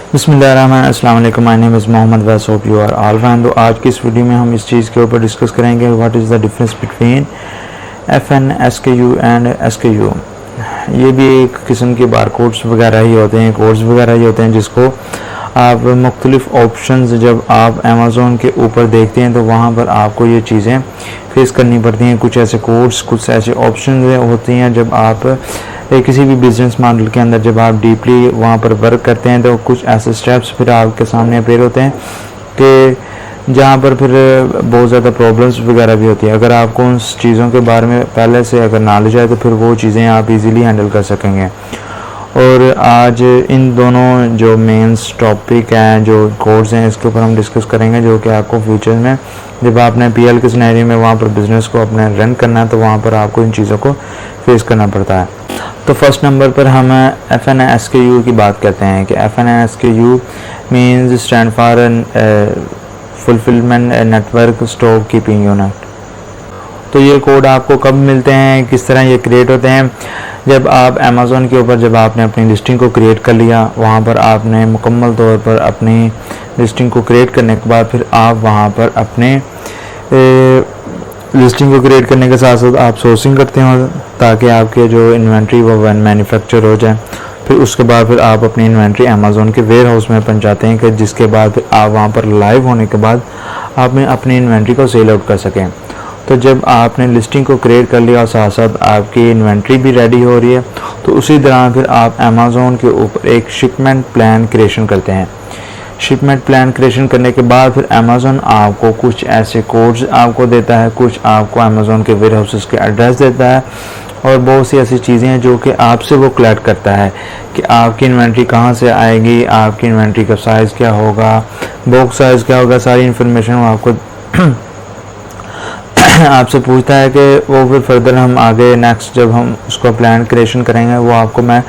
बिस्मिल्लाहिर्रहमानिर्रहीम, अस्सलाम वालेकुम, my name is Mohammad Wais, hope you are all fine. तो आज की इस वीडियो में हम इस चीज़ के ऊपर डिस्कस करेंगे what is the difference between FN SKU and SKU। ये भी एक किस्म के बार कोड्स वगैरह ही होते हैं, कोड्स वगैरह ही होते हैं जिसको आप मुख्तलिफ ऑप्शंस जब आप अमेज़ोन के ऊपर देखते हैं तो वहाँ पर आपको ये चीज़ें फेस करनी पड़ती हैं। कुछ ऐसे कोड्स, कुछ ऐसे ऑप्शन होती हैं जब आप किसी भी बिजनेस मॉडल के अंदर जब आप डीपली वहाँ पर वर्क करते हैं तो कुछ ऐसे स्टेप्स फिर आपके सामने अपेयर होते हैं कि जहाँ पर फिर बहुत ज़्यादा प्रॉब्लम्स वगैरह भी होती है। अगर आपको उन चीज़ों के बारे में पहले से अगर नॉलेज है तो फिर वो चीज़ें आप इजीली हैंडल कर सकेंगे। और आज इन दोनों जो मेंस टॉपिक हैं, जो कोड्स हैं, इसके ऊपर हम डिस्कस करेंगे जो कि आपको फ्यूचर में जब आपने PL के सिनेरियो में वहाँ पर बिज़नेस को अपने रन करना है तो वहाँ पर आपको इन चीज़ों को फेस करना पड़ता है। तो फर्स्ट नंबर पर हम FN SKU की बात करते हैं कि FN SKU means stand for fulfilment network stock keeping unit. तो ये कोड आपको कब मिलते हैं, किस तरह ये क्रिएट होते हैं? जब आप अमेज़ोन के ऊपर जब आपने अपनी लिस्टिंग को क्रिएट कर लिया, वहाँ पर आपने मुकम्मल तौर पर अपनी लिस्टिंग को क्रिएट करने के बाद फिर आप वहाँ पर अपने लिस्टिंग को क्रिएट करने के साथ साथ आप सोर्सिंग करते हो ताकि आपके जो इन्वेंट्री वो मैन्युफैक्चर हो जाए। फिर उसके बाद फिर आप अपनी इन्वेंट्री अमेज़ोन के वेयर हाउस में पहुंचाते हैं कि जिसके बाद फिर आप वहाँ पर लाइव होने के बाद आप अपनी इन्वेंट्री को सेल आउट कर सकें। तो जब आपने लिस्टिंग को क्रिएट कर लिया और साथ साथ आपकी इन्वेंट्री भी रेडी हो रही है तो उसी तरह फिर आप अमेज़ोन के ऊपर एक शिपमेंट प्लान क्रिएशन करते हैं। शिपमेंट प्लान क्रिएशन करने के बाद फिर अमेज़ोन आपको कुछ ऐसे कोड्स आपको देता है, कुछ आपको अमेज़ोन के वेयर हाउसेस के एड्रेस देता है और बहुत सी ऐसी चीज़ें हैं जो कि आपसे वो कलेक्ट करता है कि आपकी इन्वेंट्री कहाँ से आएगी, आपकी इन्वेंट्री का साइज़ क्या होगा, बॉक्स साइज़ क्या होगा, सारी इन्फॉर्मेशन वो आपको आपसे पूछता है कि वो फिर फर्दर हम आगे नेक्स्ट जब हम उसको प्लान क्रिएशन करेंगे वो आपको मैं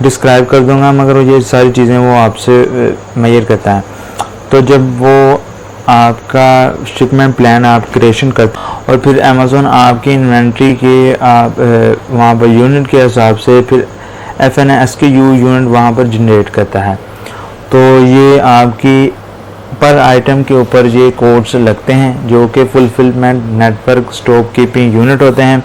डिस्क्राइब कर दूंगा, मगर ये सारी चीज़ें वो आपसे मेजर करता है। तो जब वो आपका शिपमेंट प्लान आप क्रिएशन करते और फिर अमेज़ोन आपकी इन्वेंट्री के आप वहाँ पर यूनिट के हिसाब से फिर FN SKU यूनिट वहाँ पर जनरेट करता है। तो ये आपकी पर आइटम के ऊपर ये कोड्स लगते हैं जो कि fulfilment network stock keeping unit होते हैं।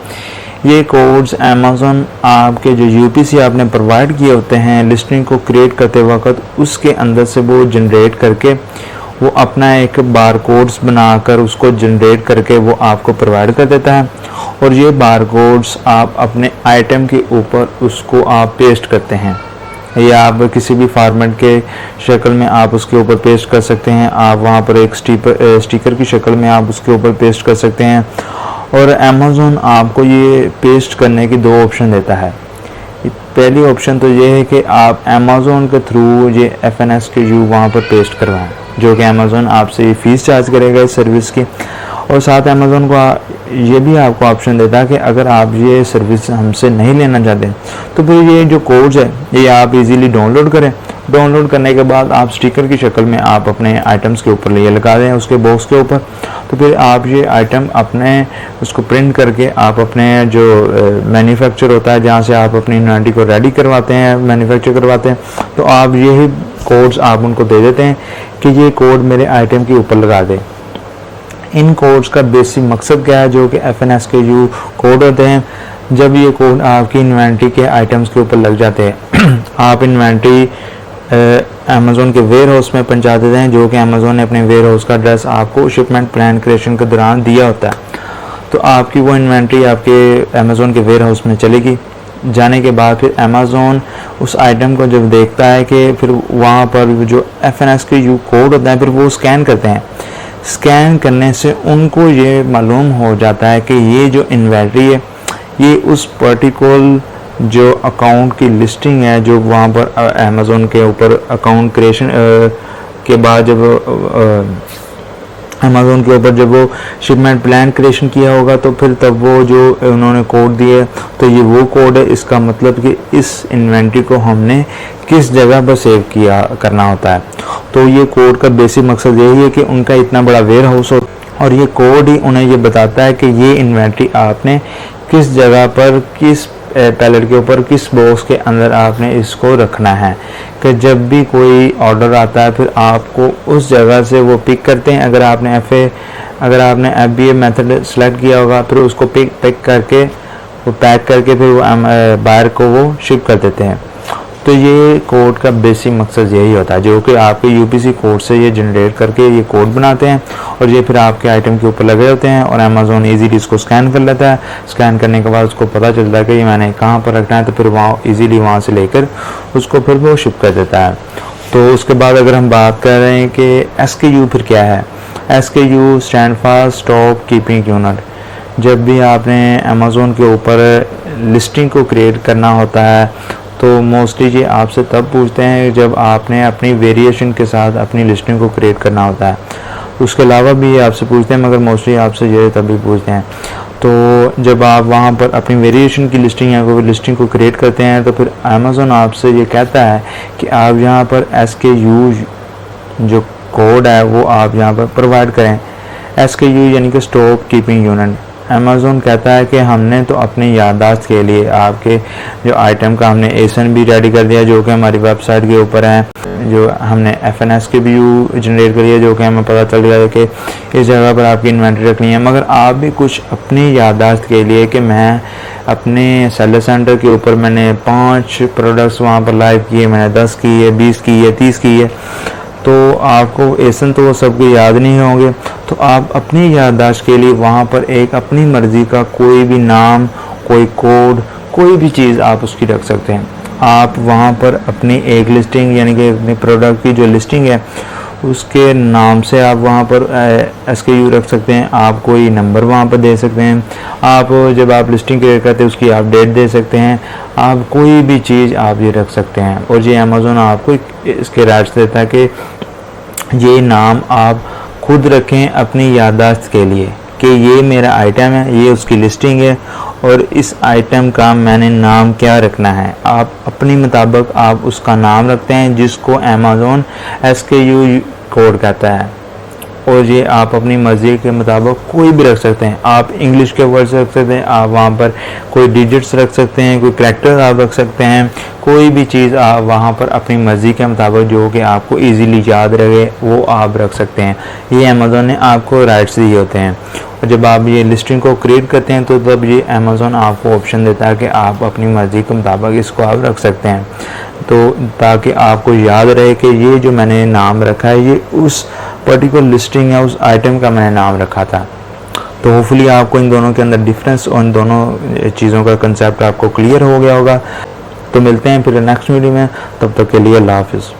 ये कोड्स अमेज़ोन आपके जो UPC आपने प्रोवाइड किए होते हैं लिस्टिंग को क्रिएट करते वक्त उसके अंदर से वो जनरेट करके वो अपना एक बार कोड्स बनाकर उसको जनरेट करके वो आपको प्रोवाइड कर देता है और ये बार कोड्स आप अपने आइटम के ऊपर उसको आप पेस्ट करते हैं या आप किसी भी फॉर्मेट के शक्ल में आप उसके ऊपर पेस्ट कर सकते हैं। आप वहाँ पर एक स्टिकर की शक्ल में आप उसके ऊपर पेस्ट कर सकते हैं और अमेज़ोन आपको ये पेस्ट करने की 2 ऑप्शन देता है। पहली ऑप्शन तो ये है कि आप अमेज़ोन के थ्रू ये FN SKU वहाँ पर पेस्ट करवाएं जो कि अमेज़ोन आपसे फ़ीस चार्ज करेगा इस सर्विस की। और साथ अमेज़ोन को ये भी आपको ऑप्शन देता है कि अगर आप ये सर्विस हमसे नहीं लेना चाहते तो फिर ये जो कोड्स है ये आप इजीली डाउनलोड करें। डाउनलोड करने के बाद आप स्टिकर की शक्ल में आप अपने आइटम्स के ऊपर ये लगा दें उसके बॉक्स के ऊपर। तो फिर आप ये आइटम अपने उसको प्रिंट करके आप अपने जो मैन्युफैक्चर होता है जहाँ से आप अपनी इन्वेंट्री को रेडी करवाते हैं, मैन्युफैक्चर करवाते हैं, तो आप यही कोड्स आप उनको दे देते हैं कि ये कोड मेरे आइटम के ऊपर लगा दें। इन कोड्स का बेसिक मकसद क्या है जो कि FN SKU कोड होते हैं। जब ये कोड आपकी इन्वेंट्री के आइटम्स के ऊपर लग जाते हैं आप इन्वेंट्री अमेज़ोन के वेयर हाउस में पहुंचा देते हैं जो कि अमेज़ोन ने अपने वेयर हाउस का एड्रेस आपको शिपमेंट प्लान क्रिएशन के दौरान दिया होता है। तो आपकी वो इन्वेंट्री आपके अमेज़ोन के वेयर हाउस में चलेगी। जाने के बाद फिर अमेज़ोन उस आइटम को जब देखता है कि फिर वहाँ पर जो FN SKU कोड होता है फिर वो स्कैन करते हैं। स्कैन करने से उनको ये मालूम हो जाता है कि ये जो इन्वेंट्री है ये उस पर्टिकुलर जो अकाउंट की लिस्टिंग है जो वहाँ पर अमेज़ोन के ऊपर अकाउंट क्रिएशन के बाद जब अमेज़ोन के ऊपर जब वो शिपमेंट प्लान क्रिएशन किया होगा तो फिर तब वो जो उन्होंने कोड दिए तो ये वो कोड है। इसका मतलब कि इस इन्वेंट्री को हमने किस जगह पर सेव किया करना होता है। तो ये कोड का बेसिक मकसद यही है कि उनका इतना बड़ा वेयर हाउस हो और ये कोड ही उन्हें ये बताता है कि ये इन्वेंट्री आपने किस जगह पर किस पैलेट के ऊपर, किस बॉक्स के अंदर आपने इसको रखना है। कि जब भी कोई ऑर्डर आता है फिर आपको उस जगह से वो पिक करते हैं। अगर आपने FBA मेथड सेलेक्ट किया होगा फिर उसको पैक करके फिर वो बायर को वो शिप कर देते हैं। तो ये कोड का बेसिक मकसद यही होता है, जो कि आपके UPC कोड से ये जनरेट करके ये कोड बनाते हैं और ये फिर आपके आइटम के ऊपर लगे होते हैं और अमेज़ॉन ईजीली इसको स्कैन कर लेता है। स्कैन करने के बाद उसको पता चलता है कि ये मैंने कहाँ पर रखना है, तो फिर वहाँ ईजीली वहाँ से लेकर उसको फिर वो शिप कर देता है। तो उसके बाद अगर हम बात कर रहे हैं कि SKU फिर क्या है, SKU stand for stock keeping unit. जब भी आपने अमेज़ॉन के ऊपर लिस्टिंग को क्रिएट करना होता है तो मोस्टली ये आपसे तब पूछते हैं जब आपने अपनी वेरिएशन के साथ अपनी लिस्टिंग को क्रिएट करना होता है। उसके अलावा भी ये आपसे पूछते हैं, मगर मोस्टली आपसे ये तभी पूछते हैं। तो जब आप वहाँ पर अपनी वेरिएशन की लिस्टिंग या कोई लिस्टिंग को क्रिएट करते हैं तो फिर अमेज़ॉन आपसे ये कहता है कि आप यहाँ पर SKU जो कोड है वो आप यहाँ पर प्रोवाइड करें। SKU यानी कि स्टॉक कीपिंग यूनिट। अमेज़ॉन कहता है कि हमने तो अपनी याददाश्त के लिए आपके जो आइटम का हमने ASIN भी रेडी कर दिया जो कि हमारी वेबसाइट के ऊपर है, जो हमने FNS के भी जनरेट कर दिया जो कि हमें पता चल गया है कि इस जगह पर आपकी इन्वेंट्री रखनी है। मगर आप भी कुछ अपनी याददाश्त के लिए कि मैं अपने सेलर सेंटर के ऊपर मैंने 5 प्रोडक्ट्स वहाँ पर लाइव किए, मैंने 10 की है, 20 की है, 30 की है, तो आपको ASIN तो वो सबके याद नहीं होंगे। तो आप अपनी याददाश्त के लिए वहाँ पर एक अपनी मर्ज़ी का कोई भी नाम, कोई कोड, कोई भी चीज़ आप उसकी रख सकते हैं। आप वहाँ पर अपनी एक लिस्टिंग यानी कि अपने प्रोडक्ट की जो लिस्टिंग है उसके नाम से आप वहाँ पर SKU रख सकते हैं। आप कोई नंबर वहाँ पर दे सकते हैं। आप जब आप लिस्टिंग क्रिएट करते हैं उसकी आप डेट दे सकते हैं। आप कोई भी चीज़ आप ये रख सकते हैं और ये अमेज़ॉन आपको इसके राइट्स देता है कि ये नाम आप खुद रखें अपनी याददाश्त के लिए कि ये मेरा आइटम है, ये उसकी लिस्टिंग है और इस आइटम का मैंने नाम क्या रखना है। आप अपनी मुताबिक आप उसका नाम रखते हैं जिसको अमेज़ॉन SKU कोड कहता है और ये आप अपनी मर्ज़ी के मुताबिक कोई भी रख सकते हैं। आप इंग्लिश के वर्ड्स रख सकते हैं, आप वहाँ पर कोई डिजिट्स रख सकते हैं, कोई करैक्टर आप रख सकते हैं, कोई भी चीज़ आप वहाँ पर अपनी मर्ज़ी के मुताबिक जो कि आपको इजीली याद रहे वो आप रख सकते हैं। ये अमेज़ॉन ने आपको राइट्स दिए होते हैं और जब आप ये लिस्टिंग को क्रिएट करते हैं तो तब ये अमेज़ॉन आपको ऑप्शन देता है कि आप अपनी मर्ज़ी के मुताबिक इसको आप रख सकते हैं, तो ताकि आपको याद रहे कि ये जो मैंने नाम रखा है ये उस पर्टिकुलर लिस्टिंग है, उस आइटम का मैंने नाम रखा था। तो होपफुली आपको इन दोनों के अंदर डिफरेंस और इन दोनों चीज़ों का कंसेप्ट आपको क्लियर हो गया होगा। तो मिलते हैं फिर नेक्स्ट वीडियो में, तब तक के लिए अल्लाह हाफिज़।